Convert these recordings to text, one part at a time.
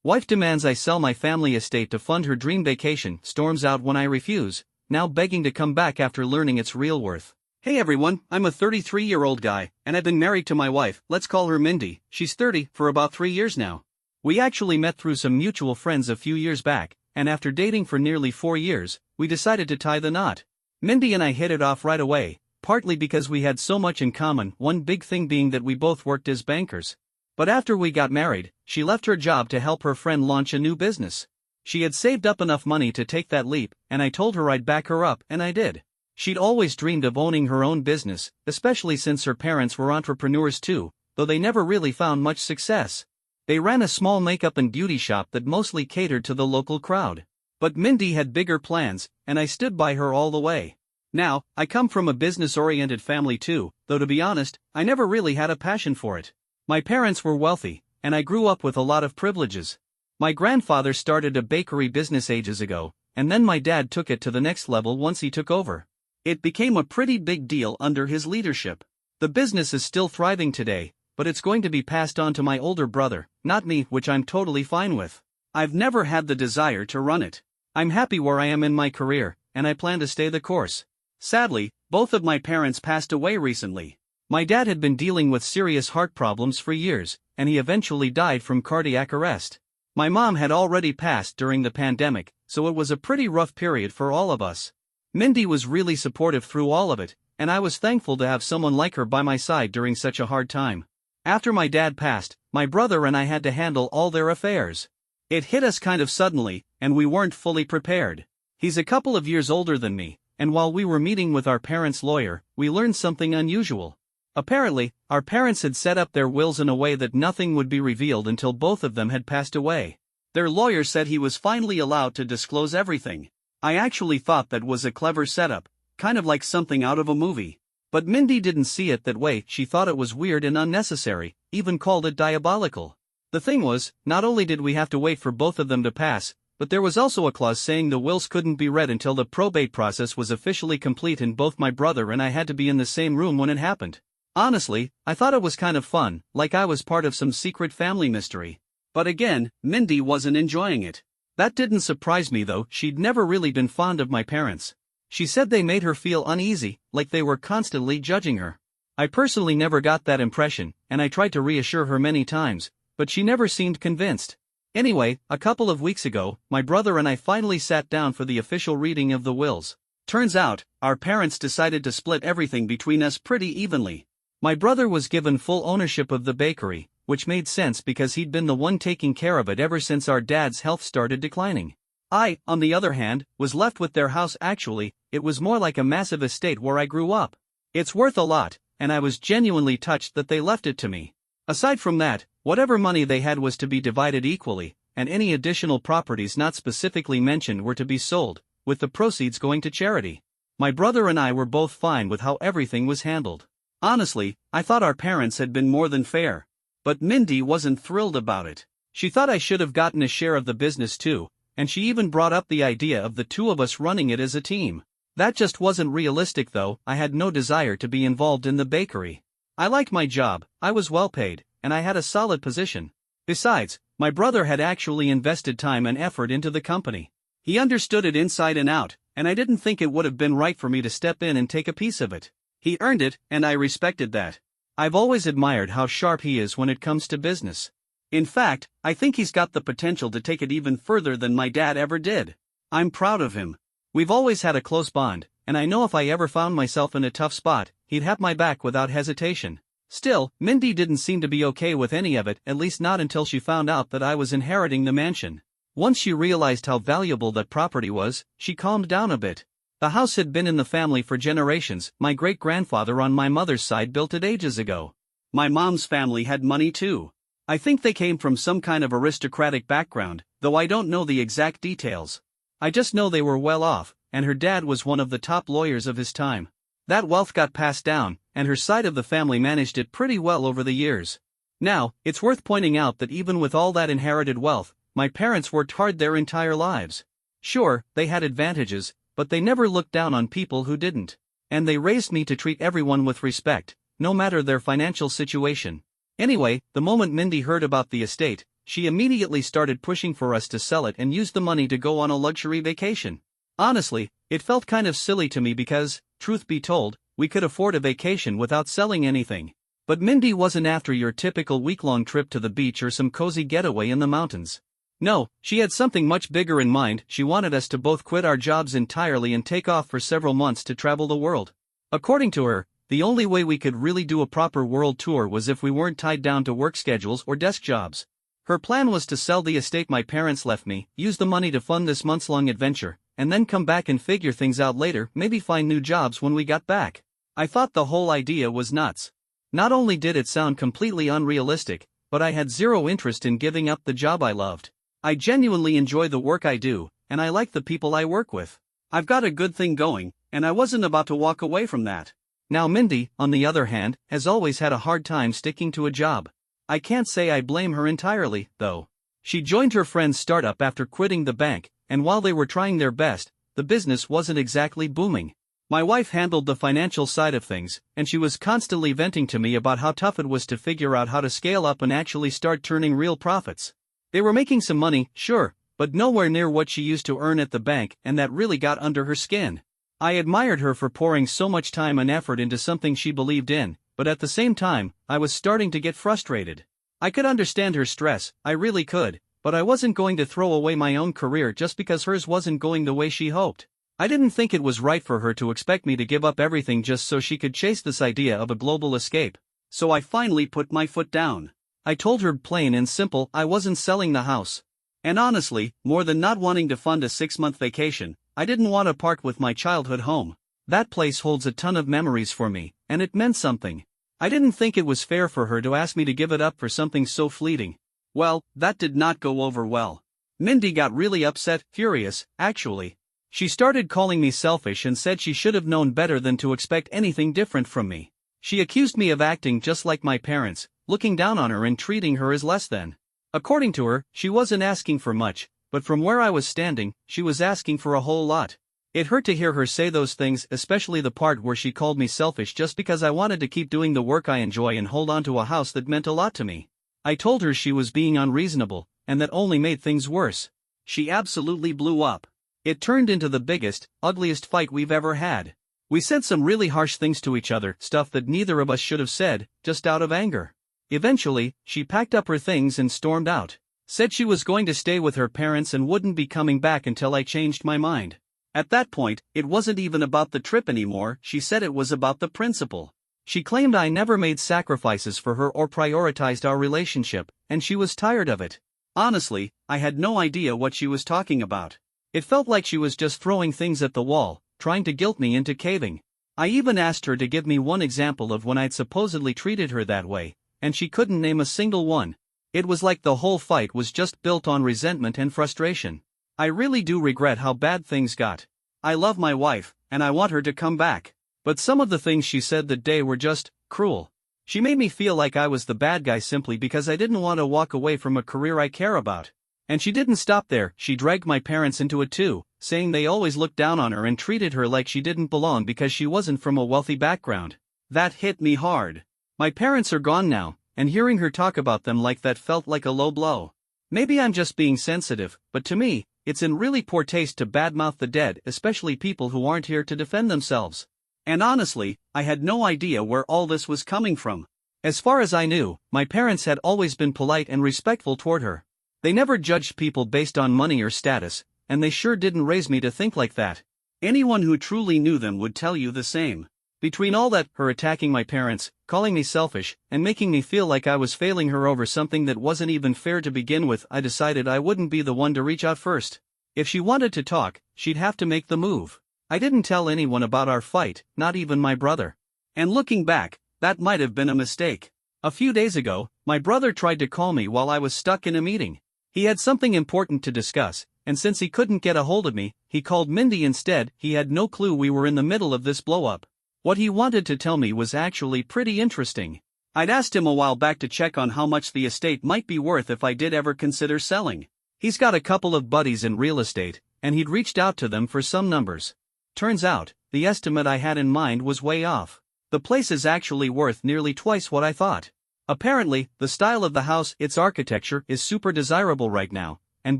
Wife demands I sell my family estate to fund her dream vacation, storms out when I refuse, now begging to come back after learning its real worth. Hey everyone, I'm a 33-year-old guy, and I've been married to my wife, let's call her Mindy, she's 30, for about 3 years now. We actually met through some mutual friends a few years back, and after dating for nearly 4 years, we decided to tie the knot. Mindy and I hit it off right away, partly because we had so much in common, one big thing being that we both worked as bankers. But after we got married, she left her job to help her friend launch a new business. She had saved up enough money to take that leap, and I told her I'd back her up, and I did. She'd always dreamed of owning her own business, especially since her parents were entrepreneurs too, though they never really found much success. They ran a small makeup and beauty shop that mostly catered to the local crowd. But Mindy had bigger plans, and I stood by her all the way. Now, I come from a business-oriented family too, though to be honest, I never really had a passion for it. My parents were wealthy, and I grew up with a lot of privileges. My grandfather started a bakery business ages ago, and then my dad took it to the next level once he took over. It became a pretty big deal under his leadership. The business is still thriving today, but it's going to be passed on to my older brother, not me, which I'm totally fine with. I've never had the desire to run it. I'm happy where I am in my career, and I plan to stay the course. Sadly, both of my parents passed away recently. My dad had been dealing with serious heart problems for years, and he eventually died from cardiac arrest. My mom had already passed during the pandemic, so it was a pretty rough period for all of us. Mindy was really supportive through all of it, and I was thankful to have someone like her by my side during such a hard time. After my dad passed, my brother and I had to handle all their affairs. It hit us kind of suddenly, and we weren't fully prepared. He's a couple of years older than me, and while we were meeting with our parents' lawyer, we learned something unusual. Apparently, our parents had set up their wills in a way that nothing would be revealed until both of them had passed away. Their lawyer said he was finally allowed to disclose everything. I actually thought that was a clever setup, kind of like something out of a movie. But Mindy didn't see it that way, she thought it was weird and unnecessary, even called it diabolical. The thing was, not only did we have to wait for both of them to pass, but there was also a clause saying the wills couldn't be read until the probate process was officially complete and both my brother and I had to be in the same room when it happened. Honestly, I thought it was kind of fun, like I was part of some secret family mystery. But again, Mindy wasn't enjoying it. That didn't surprise me though, she'd never really been fond of my parents. She said they made her feel uneasy, like they were constantly judging her. I personally never got that impression, and I tried to reassure her many times, but she never seemed convinced. Anyway, a couple of weeks ago, my brother and I finally sat down for the official reading of the wills. Turns out, our parents decided to split everything between us pretty evenly. My brother was given full ownership of the bakery, which made sense because he'd been the one taking care of it ever since our dad's health started declining. I, on the other hand, was left with their house. Actually, it was more like a massive estate where I grew up. It's worth a lot, and I was genuinely touched that they left it to me. Aside from that, whatever money they had was to be divided equally, and any additional properties not specifically mentioned were to be sold, with the proceeds going to charity. My brother and I were both fine with how everything was handled. Honestly, I thought our parents had been more than fair. But Mindy wasn't thrilled about it. She thought I should have gotten a share of the business too, and she even brought up the idea of the two of us running it as a team. That just wasn't realistic though, I had no desire to be involved in the bakery. I liked my job, I was well paid, and I had a solid position. Besides, my brother had actually invested time and effort into the company. He understood it inside and out, and I didn't think it would have been right for me to step in and take a piece of it. He earned it, and I respected that. I've always admired how sharp he is when it comes to business. In fact, I think he's got the potential to take it even further than my dad ever did. I'm proud of him. We've always had a close bond, and I know if I ever found myself in a tough spot, he'd have my back without hesitation. Still, Mindy didn't seem to be okay with any of it, at least not until she found out that I was inheriting the mansion. Once she realized how valuable that property was, she calmed down a bit. The house had been in the family for generations. My great-grandfather on my mother's side built it ages ago. My mom's family had money too. I think they came from some kind of aristocratic background, though I don't know the exact details. I just know they were well off, and her dad was one of the top lawyers of his time. That wealth got passed down, and her side of the family managed it pretty well over the years. Now, it's worth pointing out that even with all that inherited wealth, my parents worked hard their entire lives. Sure, they had advantages, but they never looked down on people who didn't. And they raised me to treat everyone with respect, no matter their financial situation. Anyway, the moment Mindy heard about the estate, she immediately started pushing for us to sell it and use the money to go on a luxury vacation. Honestly, it felt kind of silly to me because, truth be told, we could afford a vacation without selling anything. But Mindy wasn't after your typical week-long trip to the beach or some cozy getaway in the mountains. No, she had something much bigger in mind. She wanted us to both quit our jobs entirely and take off for several months to travel the world. According to her, the only way we could really do a proper world tour was if we weren't tied down to work schedules or desk jobs. Her plan was to sell the estate my parents left me, use the money to fund this months-long adventure, and then come back and figure things out later, maybe find new jobs when we got back. I thought the whole idea was nuts. Not only did it sound completely unrealistic, but I had zero interest in giving up the job I loved. I genuinely enjoy the work I do, and I like the people I work with. I've got a good thing going, and I wasn't about to walk away from that. Now Mindy, on the other hand, has always had a hard time sticking to a job. I can't say I blame her entirely, though. She joined her friend's startup after quitting the bank, and while they were trying their best, the business wasn't exactly booming. My wife handled the financial side of things, and she was constantly venting to me about how tough it was to figure out how to scale up and actually start turning real profits. They were making some money, sure, but nowhere near what she used to earn at the bank, and that really got under her skin. I admired her for pouring so much time and effort into something she believed in, but at the same time, I was starting to get frustrated. I could understand her stress, I really could, but I wasn't going to throw away my own career just because hers wasn't going the way she hoped. I didn't think it was right for her to expect me to give up everything just so she could chase this idea of a global escape. So I finally put my foot down. I told her plain and simple I wasn't selling the house. And honestly, more than not wanting to fund a 6-month vacation, I didn't want to part with my childhood home. That place holds a ton of memories for me, and it meant something. I didn't think it was fair for her to ask me to give it up for something so fleeting. Well, that did not go over well. Mindy got really upset, furious, actually. She started calling me selfish and said she should have known better than to expect anything different from me. She accused me of acting just like my parents, looking down on her and treating her as less than. According to her, she wasn't asking for much, but from where I was standing, she was asking for a whole lot. It hurt to hear her say those things, especially the part where she called me selfish just because I wanted to keep doing the work I enjoy and hold on to a house that meant a lot to me. I told her she was being unreasonable, and that only made things worse. She absolutely blew up. It turned into the biggest, ugliest fight we've ever had. We said some really harsh things to each other, stuff that neither of us should have said, just out of anger. Eventually, she packed up her things and stormed out. Said she was going to stay with her parents and wouldn't be coming back until I changed my mind. At that point, it wasn't even about the trip anymore, she said it was about the principle. She claimed I never made sacrifices for her or prioritized our relationship, and she was tired of it. Honestly, I had no idea what she was talking about. It felt like she was just throwing things at the wall, trying to guilt me into caving. I even asked her to give me one example of when I'd supposedly treated her that way, and she couldn't name a single one. It was like the whole fight was just built on resentment and frustration. I really do regret how bad things got. I love my wife, and I want her to come back. But some of the things she said that day were just cruel. She made me feel like I was the bad guy simply because I didn't want to walk away from a career I care about. And she didn't stop there, she dragged my parents into it too, saying they always looked down on her and treated her like she didn't belong because she wasn't from a wealthy background. That hit me hard. My parents are gone now, and hearing her talk about them like that felt like a low blow. Maybe I'm just being sensitive, but to me, it's in really poor taste to badmouth the dead, especially people who aren't here to defend themselves. And honestly, I had no idea where all this was coming from. As far as I knew, my parents had always been polite and respectful toward her. They never judged people based on money or status, and they sure didn't raise me to think like that. Anyone who truly knew them would tell you the same. Between all that, her attacking my parents, calling me selfish, and making me feel like I was failing her over something that wasn't even fair to begin with, I decided I wouldn't be the one to reach out first. If she wanted to talk, she'd have to make the move. I didn't tell anyone about our fight, not even my brother. And looking back, that might have been a mistake. A few days ago, my brother tried to call me while I was stuck in a meeting. He had something important to discuss, and since he couldn't get a hold of me, he called Mindy instead. He had no clue we were in the middle of this blow-up. What he wanted to tell me was actually pretty interesting. I'd asked him a while back to check on how much the estate might be worth if I did ever consider selling. He's got a couple of buddies in real estate, and he'd reached out to them for some numbers. Turns out, the estimate I had in mind was way off. The place is actually worth nearly twice what I thought. Apparently, the style of the house, its architecture, is super desirable right now, and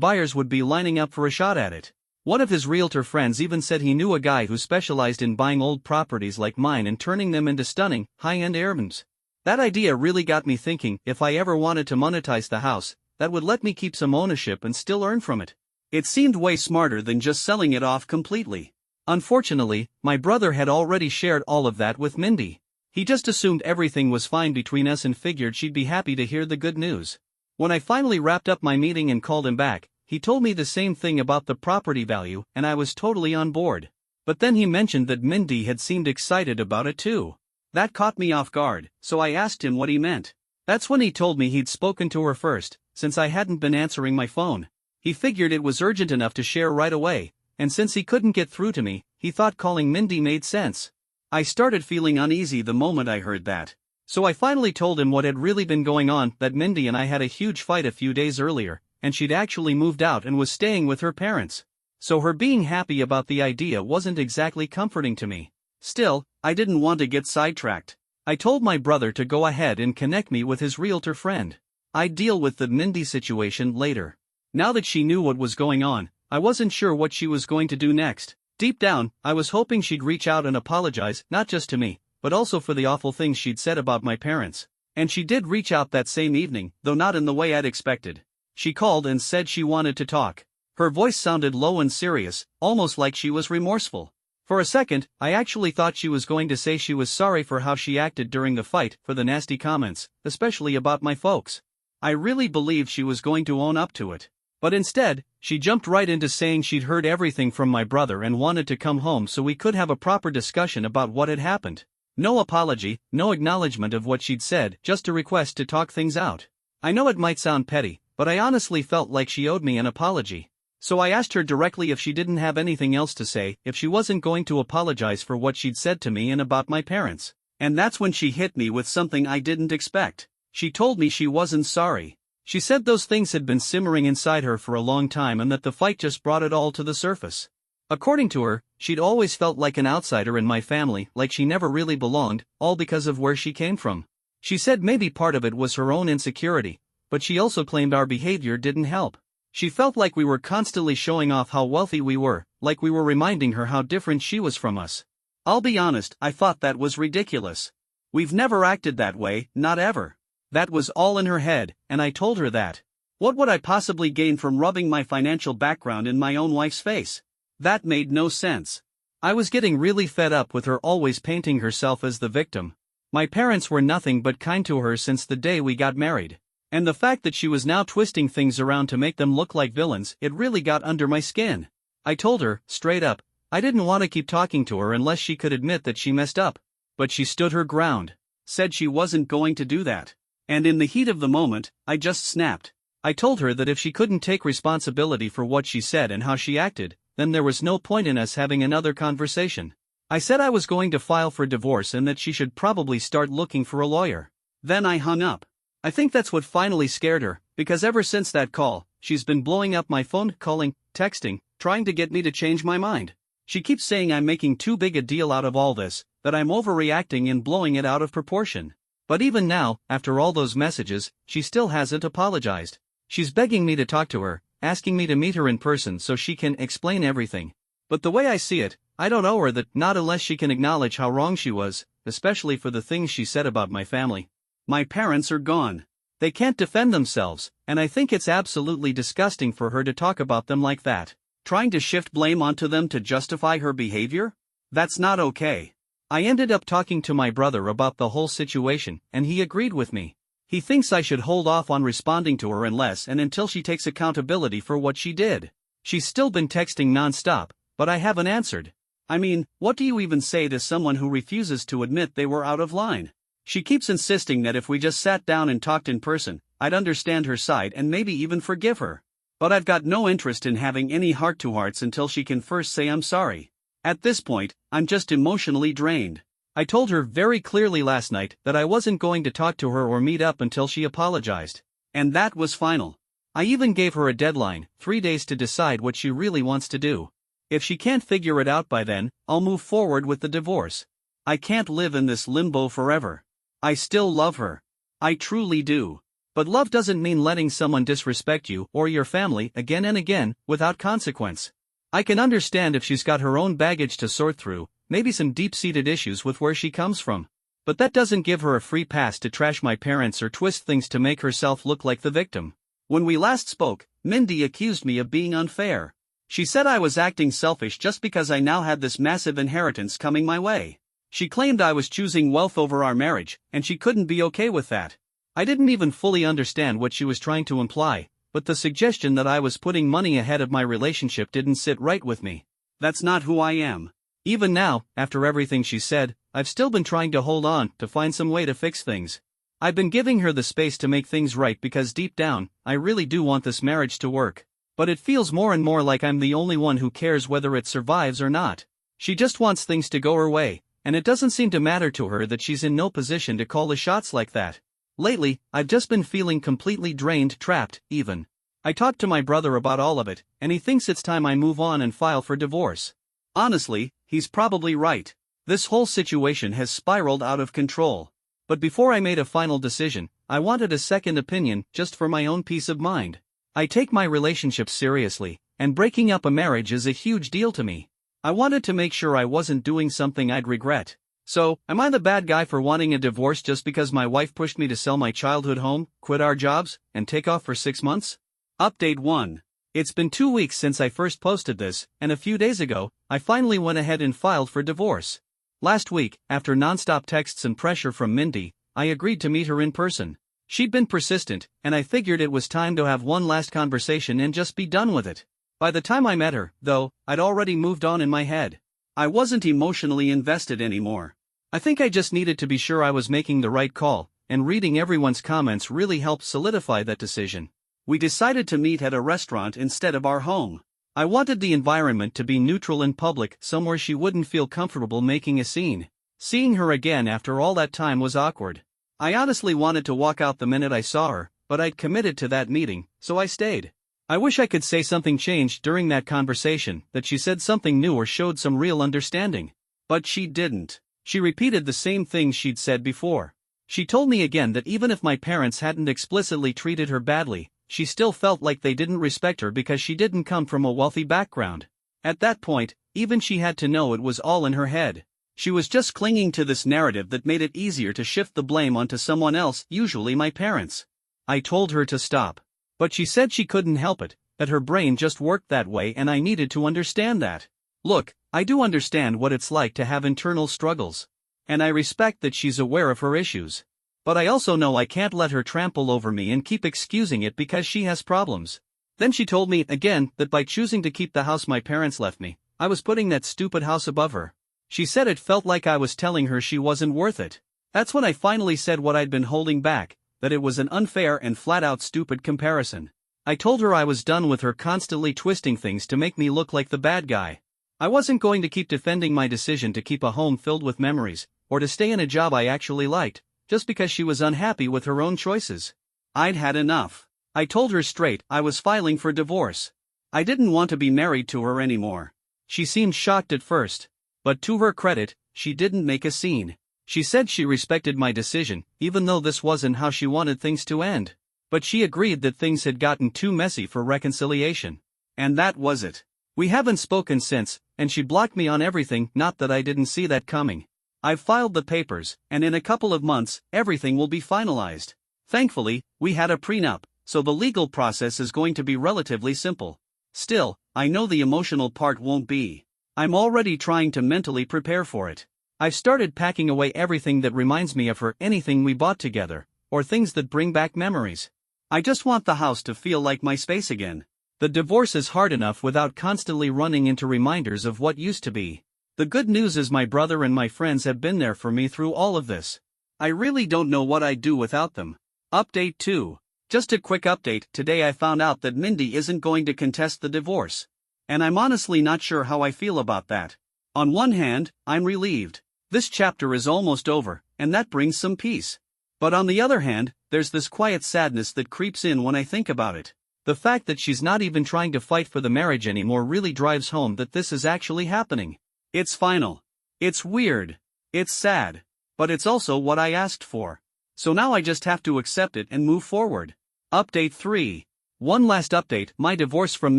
buyers would be lining up for a shot at it. One of his realtor friends even said he knew a guy who specialized in buying old properties like mine and turning them into stunning, high-end heirlooms. That idea really got me thinking, if I ever wanted to monetize the house, that would let me keep some ownership and still earn from it. It seemed way smarter than just selling it off completely. Unfortunately, my brother had already shared all of that with Mindy. He just assumed everything was fine between us and figured she'd be happy to hear the good news. When I finally wrapped up my meeting and called him back, he told me the same thing about the property value, and I was totally on board. But then he mentioned that Mindy had seemed excited about it too. That caught me off guard, so I asked him what he meant. That's when he told me he'd spoken to her first, since I hadn't been answering my phone. He figured it was urgent enough to share right away, and since he couldn't get through to me, he thought calling Mindy made sense. I started feeling uneasy the moment I heard that. So I finally told him what had really been going on, that Mindy and I had a huge fight a few days earlier, and she'd actually moved out and was staying with her parents. So her being happy about the idea wasn't exactly comforting to me. Still, I didn't want to get sidetracked. I told my brother to go ahead and connect me with his realtor friend. I'd deal with the Mindy situation later. Now that she knew what was going on, I wasn't sure what she was going to do next. Deep down, I was hoping she'd reach out and apologize, not just to me, but also for the awful things she'd said about my parents. And she did reach out that same evening, though not in the way I'd expected. She called and said she wanted to talk. Her voice sounded low and serious, almost like she was remorseful. For a second, I actually thought she was going to say she was sorry for how she acted during the fight, for the nasty comments, especially about my folks. I really believed she was going to own up to it. But instead, she jumped right into saying she'd heard everything from my brother and wanted to come home so we could have a proper discussion about what had happened. No apology, no acknowledgement of what she'd said, just a request to talk things out. I know it might sound petty, but I honestly felt like she owed me an apology. So I asked her directly if she didn't have anything else to say, if she wasn't going to apologize for what she'd said to me and about my parents. And that's when she hit me with something I didn't expect. She told me she wasn't sorry. She said those things had been simmering inside her for a long time and that the fight just brought it all to the surface. According to her, she'd always felt like an outsider in my family, like she never really belonged, all because of where she came from. She said maybe part of it was her own insecurity, but she also claimed our behavior didn't help. She felt like we were constantly showing off how wealthy we were, like we were reminding her how different she was from us. I'll be honest, I thought that was ridiculous. We've never acted that way, not ever. That was all in her head, and I told her that. What would I possibly gain from rubbing my financial background in my own wife's face? That made no sense. I was getting really fed up with her always painting herself as the victim. My parents were nothing but kind to her since the day we got married. And the fact that she was now twisting things around to make them look like villains, it really got under my skin. I told her, straight up, I didn't want to keep talking to her unless she could admit that she messed up. But she stood her ground, said she wasn't going to do that. And in the heat of the moment, I just snapped. I told her that if she couldn't take responsibility for what she said and how she acted, then there was no point in us having another conversation. I said I was going to file for divorce and that she should probably start looking for a lawyer. Then I hung up. I think that's what finally scared her, because ever since that call, she's been blowing up my phone, calling, texting, trying to get me to change my mind. She keeps saying I'm making too big a deal out of all this, that I'm overreacting and blowing it out of proportion. But even now, after all those messages, she still hasn't apologized. She's begging me to talk to her, asking me to meet her in person so she can explain everything. But the way I see it, I don't owe her that, not unless she can acknowledge how wrong she was, especially for the things she said about my family. My parents are gone. They can't defend themselves, and I think it's absolutely disgusting for her to talk about them like that. Trying to shift blame onto them to justify her behavior? That's not okay. I ended up talking to my brother about the whole situation, and he agreed with me. He thinks I should hold off on responding to her unless and until she takes accountability for what she did. She's still been texting non-stop, but I haven't answered. I mean, what do you even say to someone who refuses to admit they were out of line? She keeps insisting that if we just sat down and talked in person, I'd understand her side and maybe even forgive her. But I've got no interest in having any heart-to-hearts until she can first say I'm sorry. At this point, I'm just emotionally drained. I told her very clearly last night that I wasn't going to talk to her or meet up until she apologized. And that was final. I even gave her a deadline, 3 days to decide what she really wants to do. If she can't figure it out by then, I'll move forward with the divorce. I can't live in this limbo forever. I still love her. I truly do. But love doesn't mean letting someone disrespect you or your family again and again, without consequence. I can understand if she's got her own baggage to sort through, maybe some deep-seated issues with where she comes from. But that doesn't give her a free pass to trash my parents or twist things to make herself look like the victim. When we last spoke, Mindy accused me of being unfair. She said I was acting selfish just because I now had this massive inheritance coming my way. She claimed I was choosing wealth over our marriage, and she couldn't be okay with that. I didn't even fully understand what she was trying to imply, but the suggestion that I was putting money ahead of my relationship didn't sit right with me. That's not who I am. Even now, after everything she said, I've still been trying to hold on to find some way to fix things. I've been giving her the space to make things right because deep down, I really do want this marriage to work. But it feels more and more like I'm the only one who cares whether it survives or not. She just wants things to go her way, and it doesn't seem to matter to her that she's in no position to call the shots like that. Lately, I've just been feeling completely drained, trapped, even. I talked to my brother about all of it, and he thinks it's time I move on and file for divorce. Honestly, he's probably right. This whole situation has spiraled out of control. But before I made a final decision, I wanted a second opinion just for my own peace of mind. I take my relationships seriously, and breaking up a marriage is a huge deal to me. I wanted to make sure I wasn't doing something I'd regret. So, am I the bad guy for wanting a divorce just because my wife pushed me to sell my childhood home, quit our jobs, and take off for 6 months? Update 1. It's been 2 weeks since I first posted this, and a few days ago, I finally went ahead and filed for divorce. Last week, after nonstop texts and pressure from Mindy, I agreed to meet her in person. She'd been persistent, and I figured it was time to have one last conversation and just be done with it. By the time I met her, though, I'd already moved on in my head. I wasn't emotionally invested anymore. I think I just needed to be sure I was making the right call, and reading everyone's comments really helped solidify that decision. We decided to meet at a restaurant instead of our home. I wanted the environment to be neutral and public, somewhere she wouldn't feel comfortable making a scene. Seeing her again after all that time was awkward. I honestly wanted to walk out the minute I saw her, but I'd committed to that meeting, so I stayed. I wish I could say something changed during that conversation, that she said something new or showed some real understanding. But she didn't. She repeated the same things she'd said before. She told me again that even if my parents hadn't explicitly treated her badly, she still felt like they didn't respect her because she didn't come from a wealthy background. At that point, even she had to know it was all in her head. She was just clinging to this narrative that made it easier to shift the blame onto someone else, usually my parents. I told her to stop. But she said she couldn't help it, that her brain just worked that way and I needed to understand that. Look, I do understand what it's like to have internal struggles. And I respect that she's aware of her issues. But I also know I can't let her trample over me and keep excusing it because she has problems. Then she told me again that by choosing to keep the house my parents left me, I was putting that stupid house above her. She said it felt like I was telling her she wasn't worth it. That's when I finally said what I'd been holding back, that it was an unfair and flat-out stupid comparison. I told her I was done with her constantly twisting things to make me look like the bad guy. I wasn't going to keep defending my decision to keep a home filled with memories, or to stay in a job I actually liked, just because she was unhappy with her own choices. I'd had enough. I told her straight I was filing for divorce. I didn't want to be married to her anymore. She seemed shocked at first. But to her credit, she didn't make a scene. She said she respected my decision, even though this wasn't how she wanted things to end. But she agreed that things had gotten too messy for reconciliation. And that was it. We haven't spoken since, and she blocked me on everything, not that I didn't see that coming. I've filed the papers, and in a couple of months, everything will be finalized. Thankfully, we had a prenup, so the legal process is going to be relatively simple. Still, I know the emotional part won't be. I'm already trying to mentally prepare for it. I've started packing away everything that reminds me of her, anything we bought together, or things that bring back memories. I just want the house to feel like my space again. The divorce is hard enough without constantly running into reminders of what used to be. The good news is my brother and my friends have been there for me through all of this. I really don't know what I'd do without them. Update 2. Just a quick update, today I found out that Mindy isn't going to contest the divorce. And I'm honestly not sure how I feel about that. On one hand, I'm relieved. This chapter is almost over, and that brings some peace. But on the other hand, there's this quiet sadness that creeps in when I think about it. The fact that she's not even trying to fight for the marriage anymore really drives home that this is actually happening. It's final. It's weird. It's sad. But it's also what I asked for. So now I just have to accept it and move forward. Update 3. One last update: my divorce from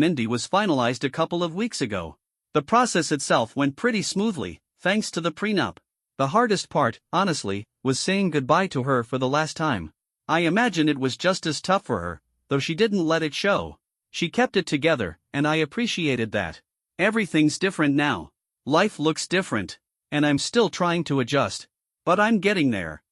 Mindy was finalized a couple of weeks ago. The process itself went pretty smoothly, thanks to the prenup. The hardest part, honestly, was saying goodbye to her for the last time. I imagine it was just as tough for her, though she didn't let it show. She kept it together, and I appreciated that. Everything's different now. Life looks different. And I'm still trying to adjust. But I'm getting there.